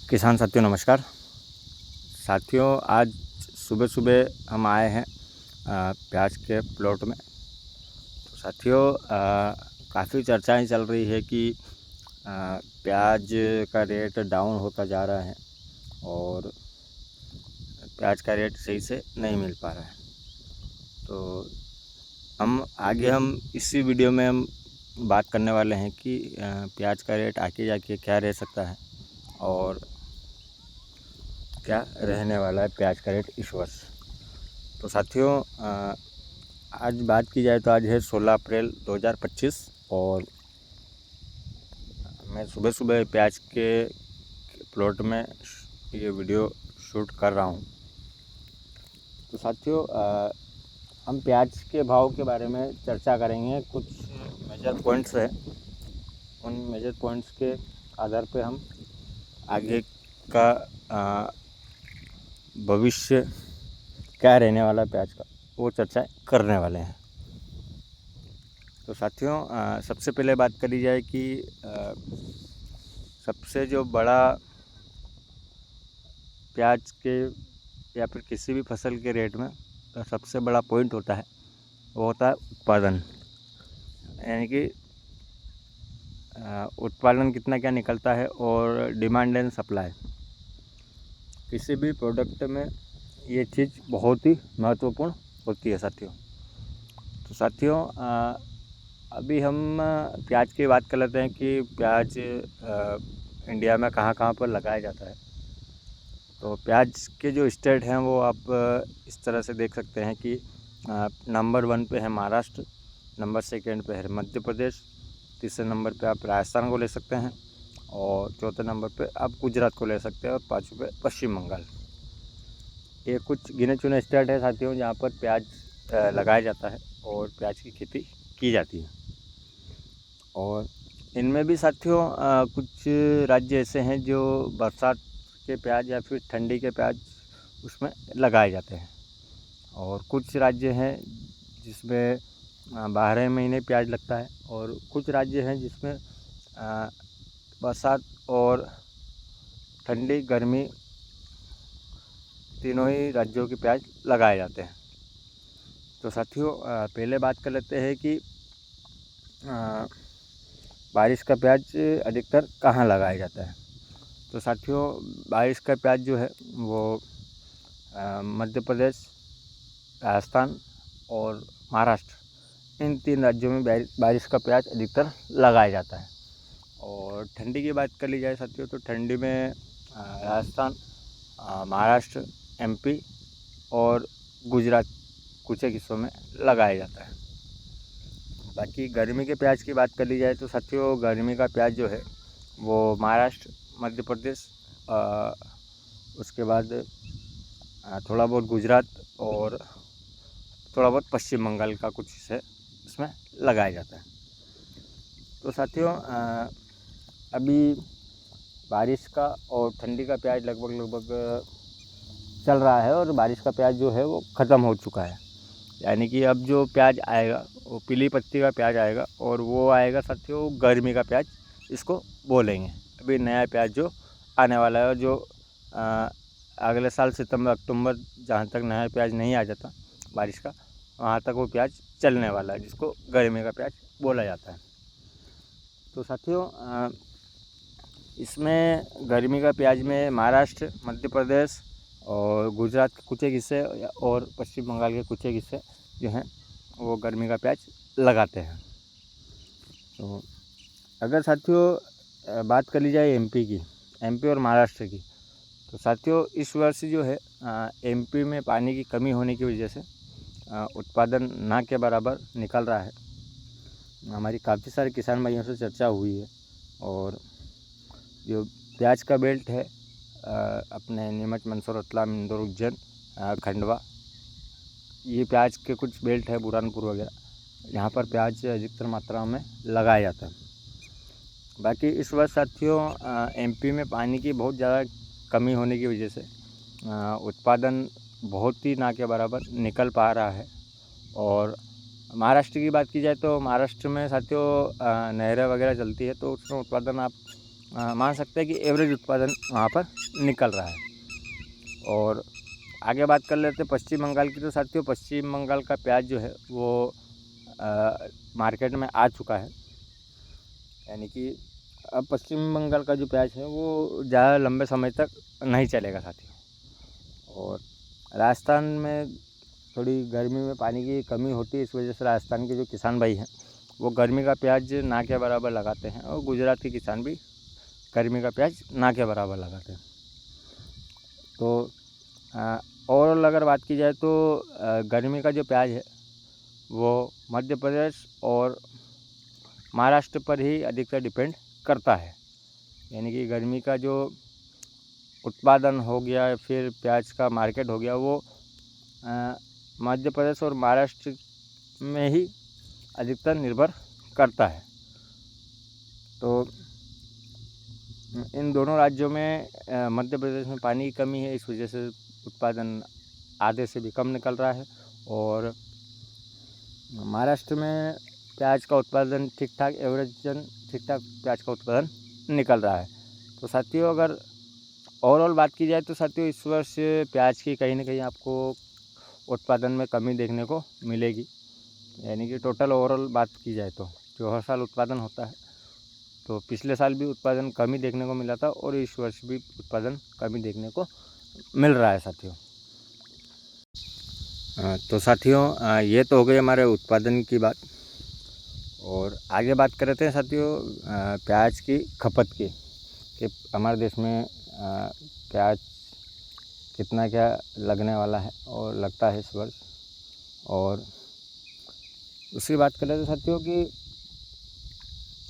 किसान साथियों नमस्कार। साथियों आज सुबह सुबह हम आए हैं प्याज के प्लॉट में। तो साथियों काफ़ी चर्चाएं चल रही है कि प्याज का रेट डाउन होता जा रहा है और प्याज का रेट सही से नहीं मिल पा रहा है। तो हम इसी वीडियो में हम बात करने वाले हैं कि प्याज का रेट आगे जाके क्या रह सकता है और क्या रहने वाला है प्याज का रेट इस वर्ष। तो साथियों आज बात की जाए तो आज है 16 अप्रैल 2025 और मैं सुबह सुबह प्याज के प्लॉट में ये वीडियो शूट कर रहा हूँ। तो साथियों हम प्याज के भाव के बारे में चर्चा करेंगे। कुछ मेजर पॉइंट्स हैं, उन मेजर पॉइंट्स के आधार पे हम आगे का भविष्य क्या रहने वाला है प्याज का वो चर्चा करने वाले हैं। तो साथियों सबसे पहले बात करी जाए कि सबसे जो बड़ा प्याज के या फिर किसी भी फसल के रेट में सबसे बड़ा पॉइंट होता है वो होता है उत्पादन, यानी कि उत्पादन कितना क्या निकलता है और डिमांड एंड सप्लाई। किसी भी प्रोडक्ट में ये चीज़ बहुत ही महत्वपूर्ण होती है साथियों। तो साथियों अभी हम प्याज की बात कर लेते हैं कि प्याज इंडिया में कहाँ कहाँ पर लगाया जाता है। तो प्याज के जो स्टेट हैं वो आप इस तरह से देख सकते हैं कि नंबर 1 पे है महाराष्ट्र, नंबर 2 पे है मध्य प्रदेश, तीसरे नंबर पे आप राजस्थान को ले सकते हैं और चौथे नंबर पे आप गुजरात को ले सकते हैं और पाँचवें पे पश्चिम बंगाल। ये कुछ गिने चुने स्टेट है साथियों जहाँ पर प्याज लगाया जाता है और प्याज की खेती की जाती है। और इनमें भी साथियों कुछ राज्य ऐसे हैं जो बरसात के प्याज या फिर ठंडी के प्याज उसमें लगाए जाते हैं और कुछ राज्य हैं जिसमें 12 महीने प्याज लगता है और कुछ राज्य हैं जिसमें बरसात और ठंडी गर्मी तीनों ही राज्यों के प्याज लगाए जाते हैं। तो साथियों पहले बात कर लेते हैं कि बारिश का प्याज अधिकतर कहाँ लगाया जाता है। तो साथियों बारिश का प्याज जो है वो मध्य प्रदेश, राजस्थान और महाराष्ट्र, इन 3 राज्यों में बारिश का प्याज अधिकतर लगाया जाता है। और ठंडी की बात कर ली जाए साथियों तो ठंडी में राजस्थान, महाराष्ट्र, एमपी और गुजरात कुछ एक हिस्सों में लगाया जाता है। बाकी गर्मी के प्याज की बात कर ली जाए तो साथियों गर्मी का प्याज जो है वो महाराष्ट्र, मध्य प्रदेश, उसके बाद थोड़ा बहुत गुजरात और थोड़ा बहुत पश्चिम बंगाल का कुछ हिस्सा इसमें लगाया जाता है। तो साथियों अभी बारिश का और ठंडी का प्याज लगभग चल रहा है और बारिश का प्याज जो है वो ख़त्म हो चुका है, यानी कि अब जो प्याज आएगा वो पीली पत्ती का प्याज आएगा और वो आएगा साथियों गर्मी का प्याज इसको बोलेंगे। अभी नया प्याज जो आने वाला है और जो अगले साल सितंबर अक्टूबर जहाँ तक नया प्याज नहीं आ जाता बारिश का वहाँ तक वो प्याज चलने वाला है जिसको गर्मी का प्याज बोला जाता है। तो साथियों इसमें गर्मी का प्याज में महाराष्ट्र, मध्य प्रदेश और गुजरात के कुछ एक हिस्से और पश्चिम बंगाल के कुछ एक हिस्से जो हैं वो गर्मी का प्याज लगाते हैं। तो अगर साथियों बात कर ली जाए एमपी और महाराष्ट्र की, तो साथियों इस वर्ष जो है एमपी में पानी की कमी होने की वजह से उत्पादन ना के बराबर निकल रहा है। हमारी काफ़ी सारे किसान भाइयों से चर्चा हुई है और जो प्याज का बेल्ट है अपने नीमच, मंदसौर, रतलाम, इंदौर, उज्जैन, खंडवा, ये प्याज के कुछ बेल्ट है, बुरहानपुर वगैरह, यहाँ पर प्याज अधिकतर मात्रा में लगाया जाता है। बाकी इस वर्ष साथियों एमपी में पानी की बहुत ज़्यादा कमी होने की वजह से उत्पादन बहुत ही ना के बराबर निकल पा रहा है। और महाराष्ट्र की बात की जाए तो महाराष्ट्र में साथियों नहरें वगैरह चलती है तो उसमें उत्पादन आप मान सकते हैं कि एवरेज उत्पादन वहाँ पर निकल रहा है। और आगे बात कर लेते हैं पश्चिम बंगाल की। तो साथियों पश्चिम बंगाल का प्याज जो है वो मार्केट में आ चुका है, यानी कि अब पश्चिम बंगाल का जो प्याज है वो ज़्यादा लंबे समय तक नहीं चलेगा साथियों। और राजस्थान में थोड़ी गर्मी में पानी की कमी होती है, इस वजह से राजस्थान के जो किसान भाई हैं वो गर्मी का प्याज ना के बराबर लगाते हैं, और गुजरात के किसान भी गर्मी का प्याज ना के बराबर लगाते हैं। तो और अगर बात की जाए तो गर्मी का जो प्याज है वो मध्य प्रदेश और महाराष्ट्र पर ही अधिकतर डिपेंड करता है, यानी कि गर्मी का जो उत्पादन हो गया या फिर प्याज का मार्केट हो गया वो मध्य प्रदेश और महाराष्ट्र में ही अधिकतर निर्भर करता है। तो इन दोनों राज्यों में मध्य प्रदेश में पानी की कमी है, इस वजह से उत्पादन आधे से भी कम निकल रहा है, और महाराष्ट्र में प्याज का उत्पादन ठीक ठाक प्याज का उत्पादन निकल रहा है। तो साथियों अगर ओवरऑल बात की जाए तो साथियों इस वर्ष प्याज की कहीं ना कहीं आपको उत्पादन में कमी देखने को मिलेगी, यानी कि टोटल ओवरऑल बात की जाए तो जो हर साल उत्पादन होता है, तो पिछले साल भी उत्पादन कमी देखने को मिला था और इस वर्ष भी उत्पादन कमी देखने को मिल रहा है साथियों। तो साथियों ये तो हो गई हमारे उत्पादन की बात, और आगे बात कर रहे थे साथियों प्याज की खपत की, कि हमारे देश में प्याज कितना क्या लगने वाला है और लगता है इस वर्ष। और दूसरी बात कर रहे थे साथियों कि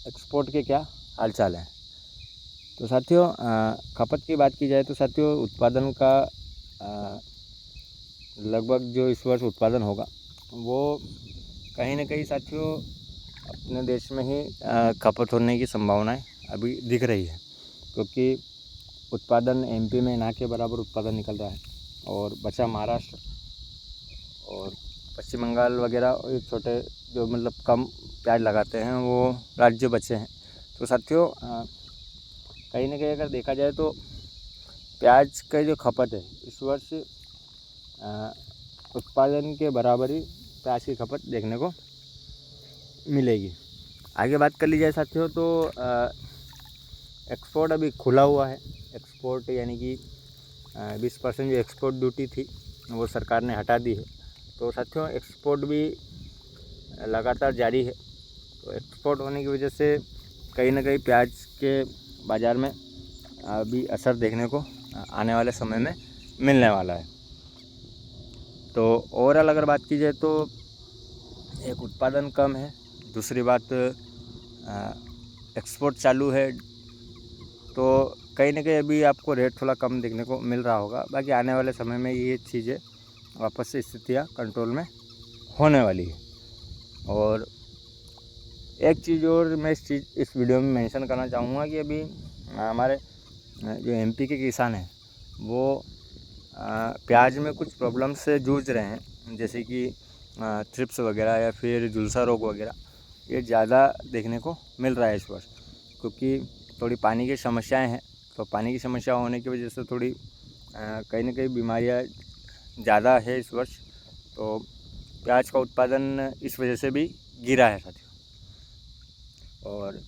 एक्सपोर्ट के क्या हाल चाल है। तो साथियों खपत की बात की जाए तो साथियों उत्पादन का लगभग जो इस वर्ष उत्पादन होगा वो कहीं ना कहीं साथियों अपने देश में ही खपत होने की संभावनाएं अभी दिख रही है, क्योंकि उत्पादन एमपी में ना के बराबर उत्पादन निकल रहा है, और बचा महाराष्ट्र और पश्चिम बंगाल वगैरह ये छोटे जो मतलब कम प्याज लगाते हैं वो राज्य बचे हैं। तो साथियों कहीं ना कहीं अगर देखा जाए तो प्याज का जो खपत है इस वर्ष उत्पादन के बराबर ही प्याज की खपत देखने को मिलेगी। आगे बात कर ली जाए साथियों तो एक्सपोर्ट अभी खुला हुआ है। एक्सपोर्ट यानी कि 20% जो एक्सपोर्ट ड्यूटी थी वो सरकार ने हटा दी है। तो साथियों एक्सपोर्ट भी लगातार जारी है। तो एक्सपोर्ट होने की वजह से कहीं ना कहीं प्याज के बाज़ार में अभी असर देखने को आने वाले समय में मिलने वाला है। तो ओवरऑल अगर बात की जाए तो एक उत्पादन कम है, दूसरी बात एक्सपोर्ट चालू है, तो कहीं ना कहीं अभी आपको रेट थोड़ा कम देखने को मिल रहा होगा। बाकी आने वाले समय में ये चीज़ें वापस से स्थितियाँ कंट्रोल में होने वाली है। और एक चीज़ और मैं इस वीडियो में मेंशन करना चाहूँगा कि अभी हमारे जो एमपी के किसान हैं वो प्याज में कुछ प्रॉब्लम से जूझ रहे हैं, जैसे कि थ्रिप्स वगैरह या फिर झुलसा रोग वगैरह, ये ज़्यादा देखने को मिल रहा है इस वर्ष, क्योंकि थोड़ी पानी की समस्याएं हैं। तो पानी की समस्या होने की वजह से थोड़ी कहीं ना कहीं बीमारियां ज़्यादा है इस वर्ष। तो प्याज का उत्पादन इस वजह से भी गिरा है साथियों। और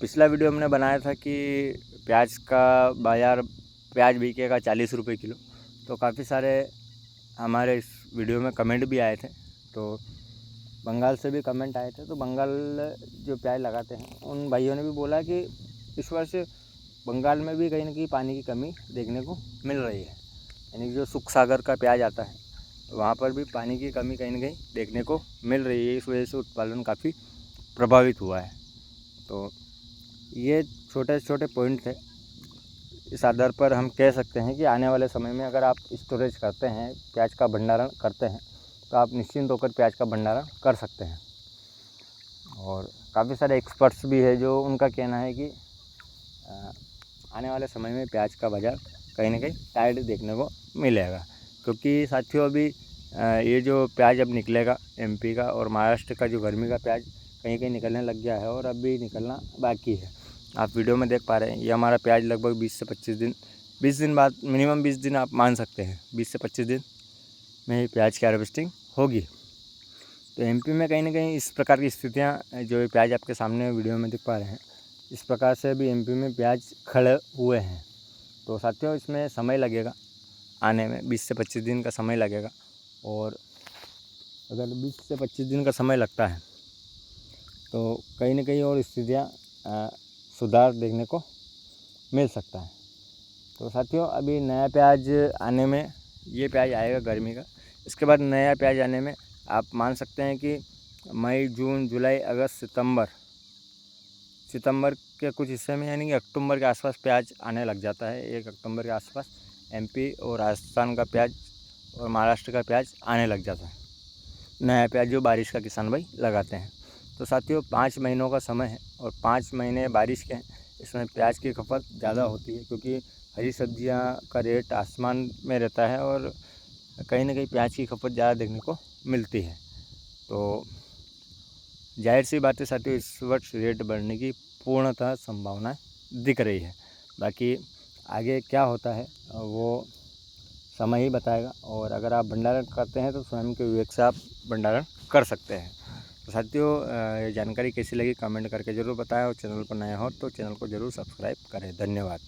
पिछला वीडियो हमने बनाया था कि प्याज का बाज़ार प्याज बिकेगा 40 रुपये किलो, तो काफ़ी सारे हमारे इस वीडियो में कमेंट भी आए थे। तो बंगाल से भी कमेंट आए थे, तो बंगाल जो प्याज लगाते हैं उन भाइयों ने भी बोला कि इस वर्ष बंगाल में भी कहीं ना कहीं पानी की कमी देखने को मिल रही है, यानी कि जो सुख सागर का प्याज आता है वहाँ पर भी पानी की कमी कहीं ना कहीं देखने को मिल रही है। इस वजह से उत्पादन काफ़ी प्रभावित हुआ है। तो ये छोटे छोटे पॉइंट थे, इस आधार पर हम कह सकते हैं कि आने वाले समय में अगर आप स्टोरेज करते हैं, प्याज का भंडारण करते हैं, तो आप निश्चिंत होकर प्याज का भंडारण कर सकते हैं। और काफ़ी सारे एक्सपर्ट्स भी है जो उनका कहना है कि आने वाले समय में प्याज का बाज़ार कहीं ना कहीं टाइट देखने को मिलेगा, क्योंकि साथियों अभी ये जो प्याज अब निकलेगा एमपी का और महाराष्ट्र का जो गर्मी का प्याज कहीं कहीं निकलने लग गया है और अब भी निकलना बाकी है। आप वीडियो में देख पा रहे हैं, ये हमारा प्याज लगभग 20 दिन बाद, मिनिमम 20 दिन आप मान सकते हैं, 20 से 25 दिन में ही प्याज की हार्वेस्टिंग होगी। तो एमपी में कहीं ना कहीं इस प्रकार की स्थितियाँ, जो ये प्याज आपके सामने वीडियो में देख पा रहे हैं, इस प्रकार से अभी एमपी में प्याज खड़े हुए हैं। तो साथियों, इसमें समय लगेगा आने में, 20 से 25 दिन का समय लगेगा। और अगर 20 से 25 दिन का समय लगता है तो कहीं ना कहीं और स्थितियाँ सुधार देखने को मिल सकता है। तो साथियों, अभी नया प्याज आने में, ये प्याज आएगा गर्मी का, इसके बाद नया प्याज आने में आप मान सकते हैं कि मई, जून, जुलाई, अगस्त, सितंबर के कुछ हिस्से में, यानी कि अक्टूबर के आसपास प्याज आने लग जाता है। 1 अक्टूबर के आसपास एमपी और राजस्थान का प्याज और महाराष्ट्र का प्याज आने लग जाता है, नया प्याज जो बारिश का किसान भाई लगाते हैं। तो साथियों, 5 महीनों का समय है और 5 महीने बारिश के हैं। इसमें प्याज की खपत ज़्यादा होती है, क्योंकि हरी सब्जियां का रेट आसमान में रहता है और कहीं ना कहीं प्याज की खपत ज़्यादा देखने को मिलती है। तो जाहिर सी बात है साथियों, इस वर्ष रेट बढ़ने की पूर्णतः संभावना दिख रही है। बाकी आगे क्या होता है वो समय ही बताएगा। और अगर आप भंडारण करते हैं तो स्वयं के विवेक से आप भंडारण कर सकते हैं। तो साथियों, ये जानकारी कैसी लगी कमेंट करके ज़रूर बताएं, और चैनल पर नया हो तो चैनल को ज़रूर सब्सक्राइब करें। धन्यवाद।